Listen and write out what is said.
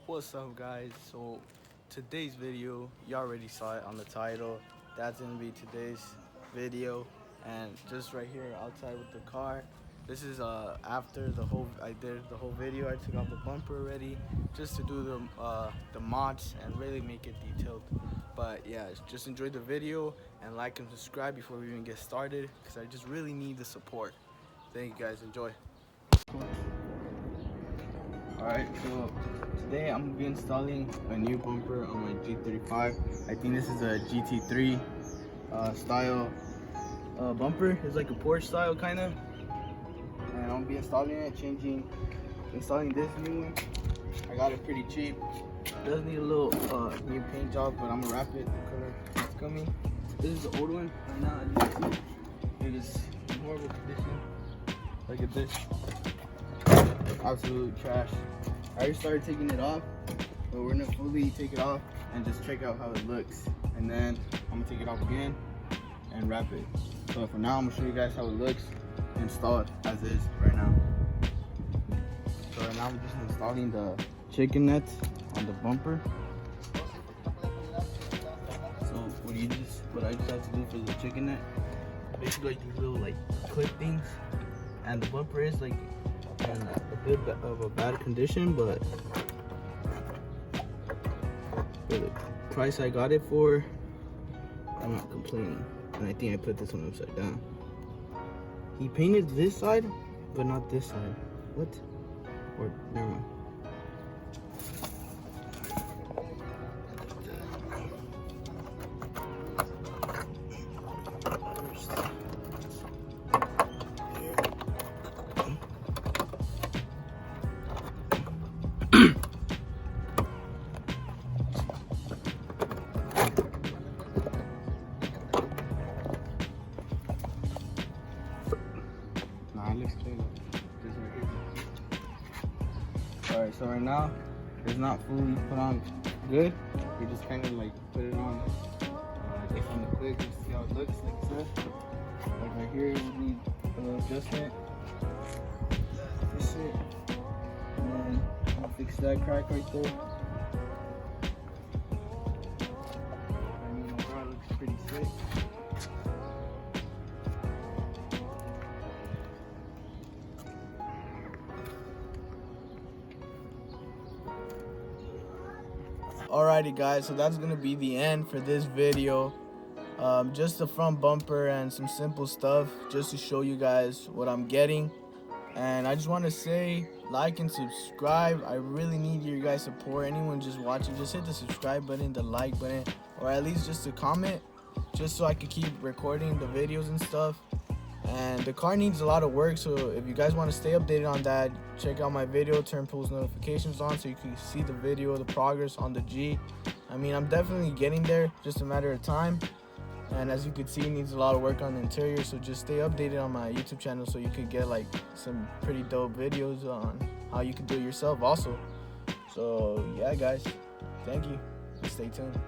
What's up, guys? So today's video, you already saw it on the title. That's gonna be today's video, and just right here outside with the car. This is after I did the whole video. I took off the bumper already just to do the mods and really make it detailed. But yeah, just enjoy the video and like and subscribe before we even get started, because I just really need the support. Thank you guys. Enjoy. Alright, so today I'm gonna be installing a new bumper on my G35. I think this is a GT3 style bumper. It's like a Porche style kind of. And I'm gonna be installing it, installing this new one. I got it pretty cheap. Does need a little new paint job, but I'm gonna wrap it the color it's coming. This is the old one. Right now, as you can see, it is in horrible condition. Look at this. Absolute trash. I already started taking it off, but we're gonna fully take it off and just check out how it looks. And then I'm gonna take it off again and wrap it. So for now, I'm gonna show you guys how it looks installed as is right now. So right now I'm just installing the chicken nets on the bumper. So what I just have to do for the chicken net, basically like these little like clip things, and the bumper is like in a bit of a bad condition, but for the price I got it for, I'm not complaining. And I think I put this one upside down. He painted this side, but not this side. What? Or never mind. Alright, so right now it's not fully put on good. We just kind of like put it on like on the quick just to see how it looks, like I said. Like right here, we need a little adjustment. Fix it. And then I'll fix that crack right there. I mean, overall it looks pretty sick. Alrighty guys, so that's gonna be the end for this video. Just the front bumper and some simple stuff just to show you guys what I'm getting. And I just want to say, like and subscribe. I really need your guys' support. Anyone just watching, just hit the subscribe button, the like button, or at least just a comment, just so I can keep recording the videos and stuff. And the car needs a lot of work, so if you guys want to stay updated on that, check out my video, turn post notifications on so you can see the video, the progress on the G. I mean, I'm definitely getting there, just a matter of time. And as you can see, it needs a lot of work on the interior, so just stay updated on my YouTube channel so you could get like some pretty dope videos on how you can do it yourself also. So yeah guys, thank you, stay tuned.